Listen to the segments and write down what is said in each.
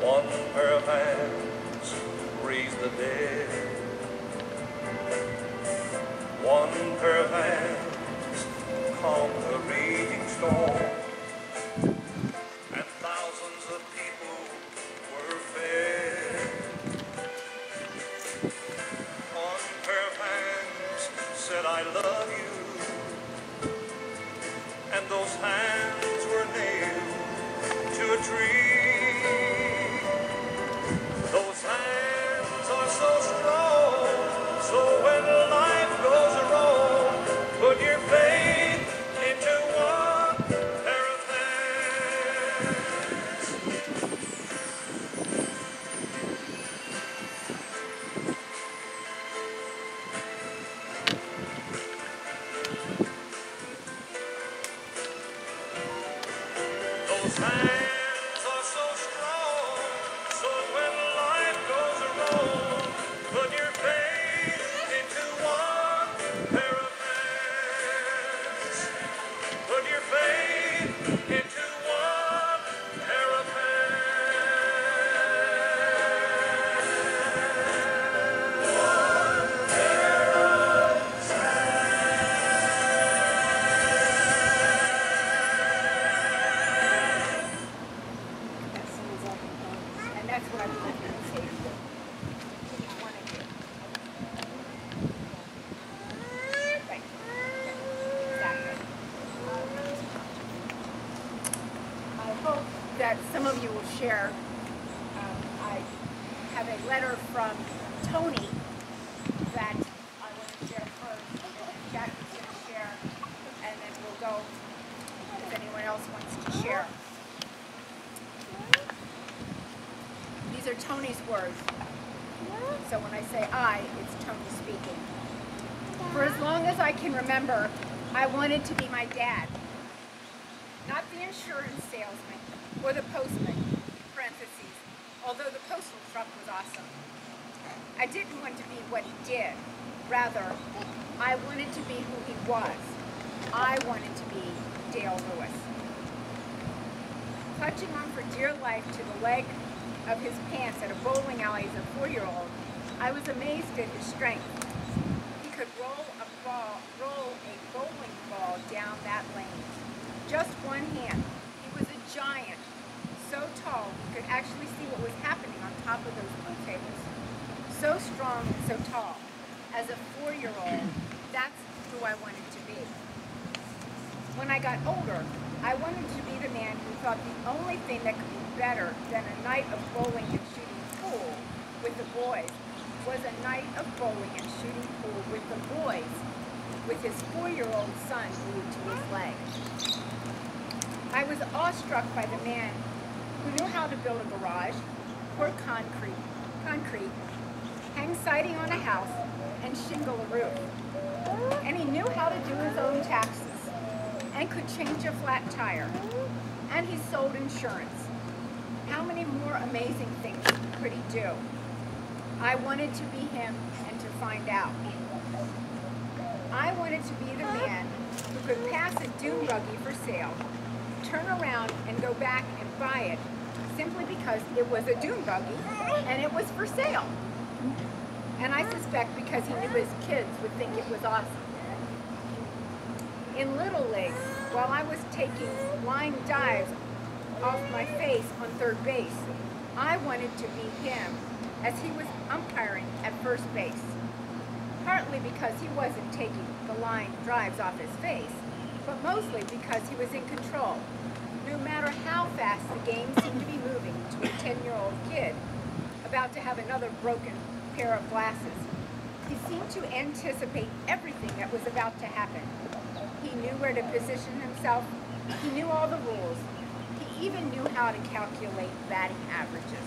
One pair of hands raised the dead. One pair of hands calmed the raging storm. And thousands of people were fed. One pair of hands said, I love you. And those hands were nailed to a tree. Those hands are so strong, so when life goes wrong, put your faith into one pair of hands. Those hands are so strong, so when life goes wrong, put your faith into one pair of hands. Put your faith into one pair of And that's what I'm going to say to each one of you. Right. Exactly. I hope that some of you will share. I have a letter from Tony that I want to share first. Jackie's going to share, and then we'll go if anyone else wants to share. These are Tony's words. So when I say I, it's Tony speaking. For as long as I can remember, I wanted to be my dad. Not the insurance salesman or the postman, parentheses, although the postal truck was awesome. I didn't want to be what he did. Rather, I wanted to be who he was. I wanted to be Dale Lewis. Clutching on for dear life to the leg of his pants at a bowling alley as a 4-year-old, I was amazed at his strength. He could roll a bowling ball down that lane. Just one hand. He was a giant, so tall he could actually see what was happening on top of those pool tables. So strong and so tall. As a 4-year-old, that's who I wanted to be. When I got older, I wanted to be the man who thought the only thing that could be better than a night of bowling and shooting pool with the boys was a night of bowling and shooting pool with the boys, with his 4-year-old son glued to his leg. I was awestruck by the man who knew how to build a garage, pour concrete, hang siding on a house, and shingle a roof. And he knew how to do his own taxes, and could change a flat tire. And he sold insurance. How many more amazing things could he do? I wanted to be him and to find out. I wanted to be the man who could pass a dune buggy for sale, turn around and go back and buy it simply because it was a dune buggy and it was for sale. And I suspect because he knew his kids would think it was awesome. In Little League, while I was taking line dives off my face on third base, I wanted to be him as he was umpiring at first base. Partly because he wasn't taking the line drives off his face, but mostly because he was in control. No matter how fast the game seemed to be moving to a 10-year-old kid about to have another broken pair of glasses, he seemed to anticipate everything that was about to happen. He knew where to position himself. He knew all the rules. He even knew how to calculate batting averages.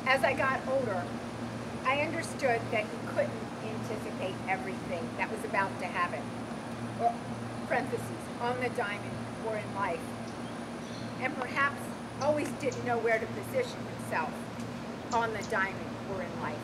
As I got older, I understood that he couldn't anticipate everything that was about to happen, or parentheses, on the diamond or in life, and perhaps always didn't know where to position himself on the diamond or in life.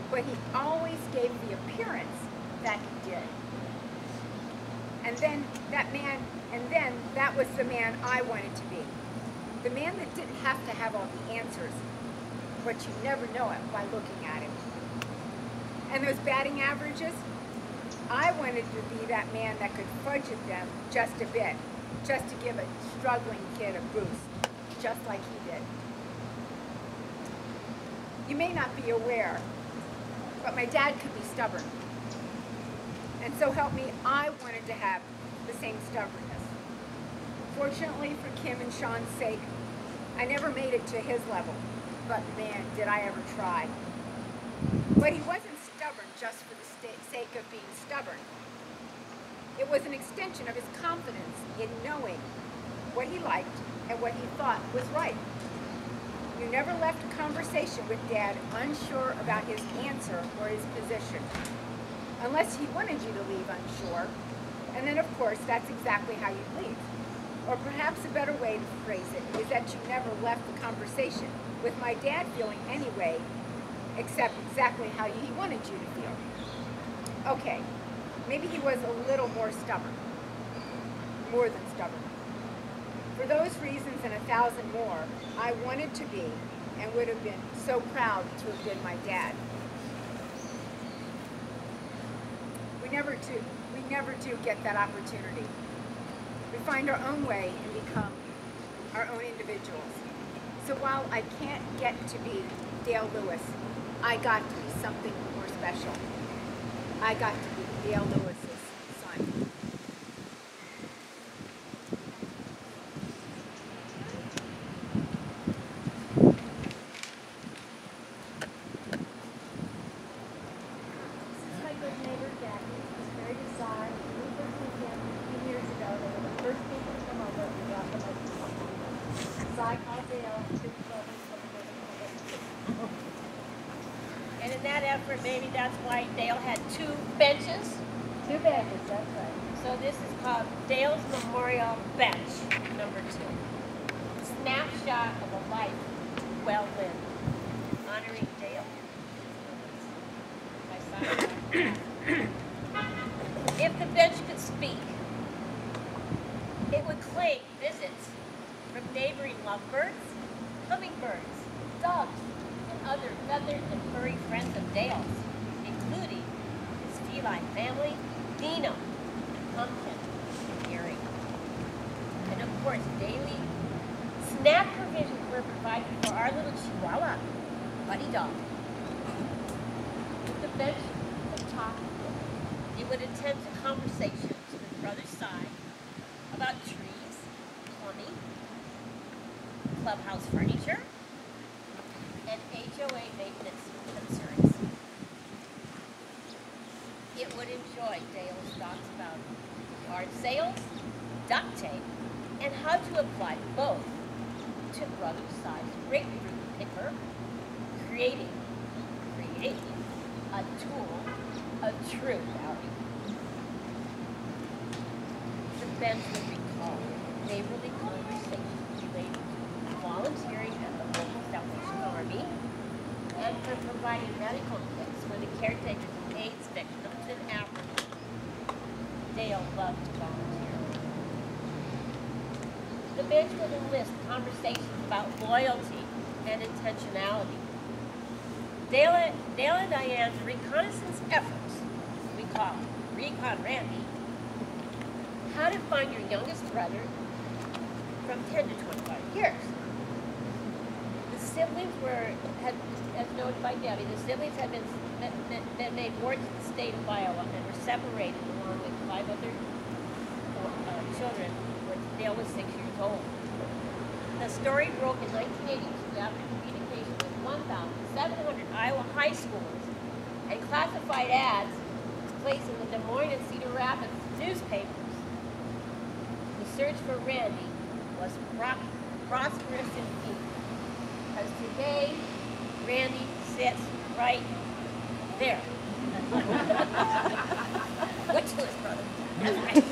But he always gave the appearance that he did. And then that was the man I wanted to be. The man that didn't have to have all the answers, but you never know it by looking at him. And those batting averages, I wanted to be that man that could fudge at them just a bit, just to give a struggling kid a boost, just like he did. You may not be aware, but my dad could be stubborn. And so help me, I wanted to have the same stubbornness. Fortunately for Kim and Sean's sake, I never made it to his level, but man, did I ever try. But he wasn't stubborn just for the sake of being stubborn. It was an extension of his confidence in knowing what he liked and what he thought was right. You never left a conversation with Dad unsure about his answer or his position, unless he wanted you to leave unsure, and then of course that's exactly how you leave. Or perhaps a better way to phrase it is that you never left the conversation with my dad feeling anyway, except exactly how he wanted you to feel. Okay, maybe he was a little more stubborn, more than stubborn. For those reasons and 1,000 more, I wanted to be and would have been so proud to have been my dad. We never do get that opportunity. We find our own way and become our own individuals. So while I can't get to be Dale Lewis, I got to be something more special. I got to be Dale Lewis's son. And in that effort, maybe that's why Dale had 2 benches. 2 benches, that's right. So this is called Dale's Memorial Bench, number 2. Snapshot of a life well lived, honoring Dale. If the bench could speak, it would claim visits from neighboring lovebirds, hummingbirds, doves, and other feathered and furry friends of Dale's, including his feline family, Dino, Pumpkin, and Erie. And of course, daily snack provisions were provided for our little Chihuahua, Buddy Dog. With the bench at the top, it would attend to conversations with Brother Cy about trees, plumbing, clubhouse furniture, and HOA maintenance concerns. It would enjoy Dale's thoughts about yard sales, duct tape, and how to apply both to Brother Cy's grapefruit picker, creating a tool of true value. The bench would recall neighborly conversations related to volunteering at the local Salvation Army and for providing medical kits for the caretakers of AIDS victims in Africa. Dale loved to volunteer. The bench would enlist conversations about loyalty and intentionality. Dale and Diane's reconnaissance efforts, we call Recon Randy, how to find your youngest brother from 10 to 25 years. The siblings as noted by Debbie, the siblings had been made wards of the state of Iowa and were separated along with 5 other children when Dale was 6 years old. The story broke in 1982 after communication with 1,700 Iowa high schools and classified ads placed in the Des Moines and Cedar Rapids newspapers. The search for Randy was prosperous indeed, because today Randy sits right there. Which was brother? That's right.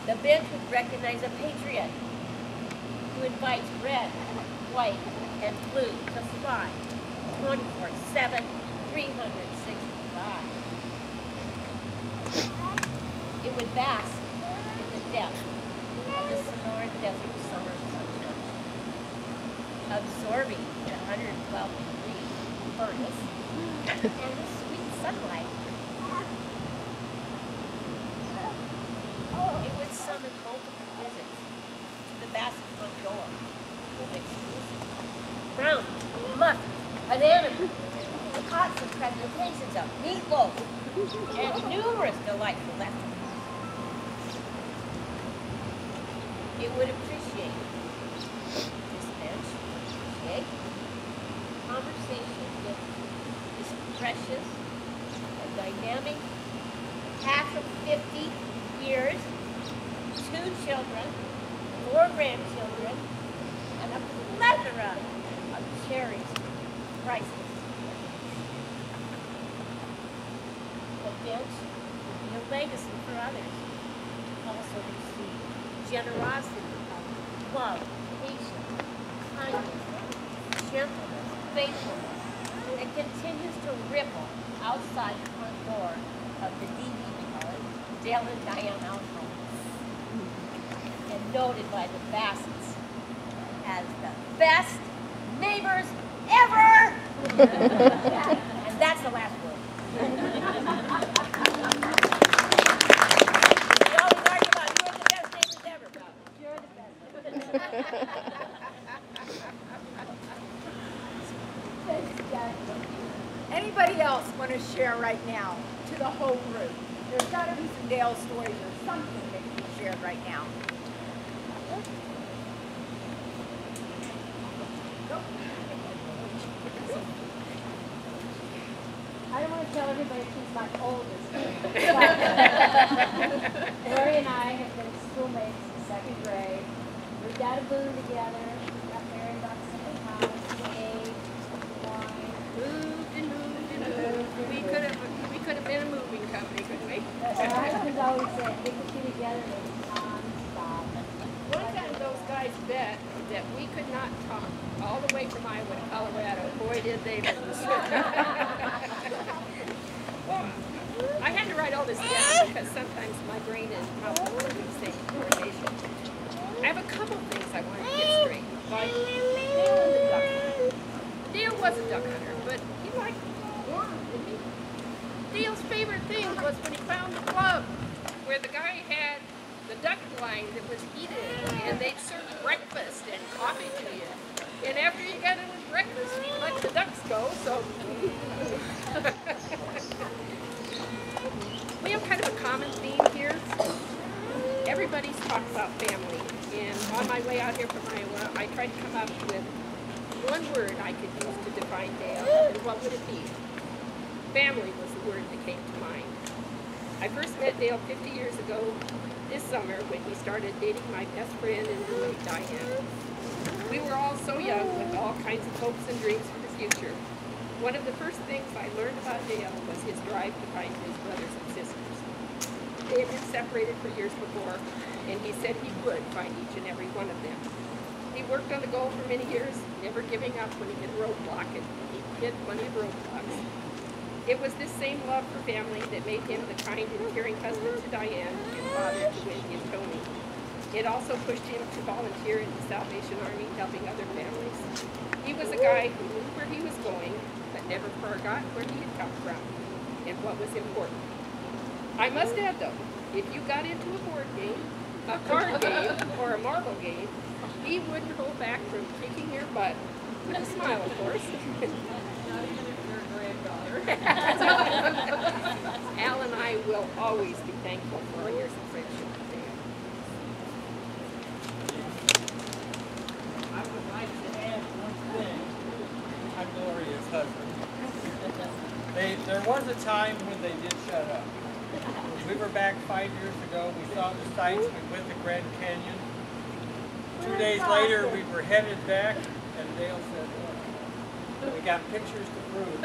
The bench would recognize a patriot who invites red, white, and blue to fly 24/7, 365. It would bask in the depth of desert summer sunshine, absorbing the 112-degree furnace and the sweet sunlight. It would summon multiple visits to the Bassett front door with exclusive brownies, muffins, banana bread, pots and presentations of meatloaf, and numerous delightful leftovers. It would appreciate this bench, shake, conversation with this precious and dynamic half of 50 years, 2 children, 4 grandchildren, and a plethora of cherished, priceless. The bench would be a legacy for others. Also receive generosity of love, patience, kindness, gentleness, faithfulness, and continues to ripple outside the front door of the Dale and Diane household, and noted by the Bassets as the best neighbors ever. And that's the last word. We always argue about who are the best neighbors ever, but you're the best. Anybody else want to share right now to the whole group? There's got to be some Dale stories or something that can be shared right now. I don't want to tell everybody she's my oldest. Lori and I have been schoolmates since 2nd grade. Moved out of Boone together. Got married about the same time. Age, wine. Moved and moved and moved. We could have been a moving company, couldn't we? My husband's always said, get the two together and non-stop. One time those guys bet that we could not talk all the way from Iowa to Colorado. Boy, did they lose. Well, I had to write all this down because sometimes my brain and mouth don't work in the same coordination. I have a couple things I want to get straight. Like Dale and the duck hunter. Dale was a duck hunter, but he liked worms, didn't he? Dale's favorite thing was when he found the club where the guy had the duck blind that was heated, and they'd serve breakfast and coffee to you. And after you got in with breakfast, he'd let the ducks go, so... We have kind of a common theme here. Everybody's talked about family, and on my way out here from Iowa, I tried to come up with one word I could use to define Dale, and what would it be? Family was the word that came to mind. I first met Dale 50 years ago this summer when he started dating my best friend and roommate, Diane. We were all so young with all kinds of hopes and dreams for the future. One of the first things I learned about Dale was his drive to find his brothers and sisters. They had been separated for years before, and he said he would find each and every one of them. He worked on the goal for many years, never giving up when he hit a roadblock, and he hit plenty of roadblocks. It was this same love for family that made him the kind and caring husband to Diane and father to Wendy and Tony. It also pushed him to volunteer in the Salvation Army, helping other families. He was a guy who knew where he was going, but never forgot where he had come from and what was important. I must add, though, if you got into a board game, a card game, or a marble game, he wouldn't hold back from kicking your butt, with a smile, of course. Al and I will always be thankful for our years of friendship. I would like to add one thing. I'm Gloria's husband. There was a time when they did shut up. We were back 5 years ago. We saw the sights. We went to Grand Canyon. 2 days later, we were headed back, and Dale said, "Look, we got pictures to prove."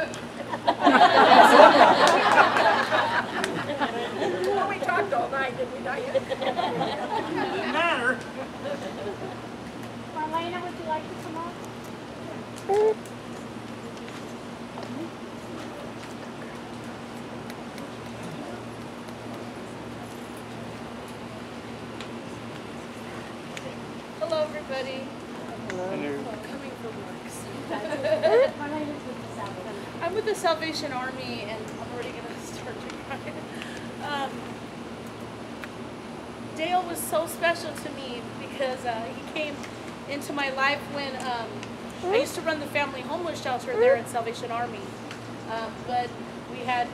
Well, we talked all night, didn't we, Diane? Doesn't matter. Marlena, would you like to come up? everybody. I'm coming from work. My name is with the Salvation. I'm with the Salvation Army, and I'm already going to start to cry. Dale was so special to me because he came into my life when I used to run the family homeless shelter there at Salvation Army. But we had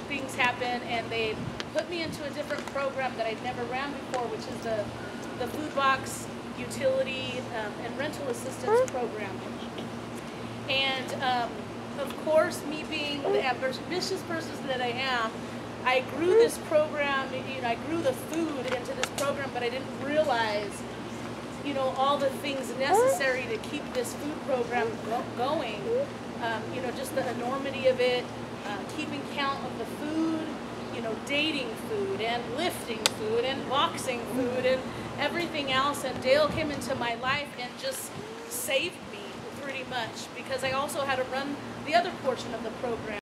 things happen, and they put me into a different program that I'd never ran before, which is the food box utility and rental assistance program. And of course, me being the ambitious person that I am, I grew this program, I grew the food into this program, but I didn't realize, all the things necessary to keep this food program going. Just the enormity of it, keeping count of the food, dating food and lifting food and boxing food and everything else. And Dale came into my life and just saved me pretty much, because I also had to run the other portion of the program.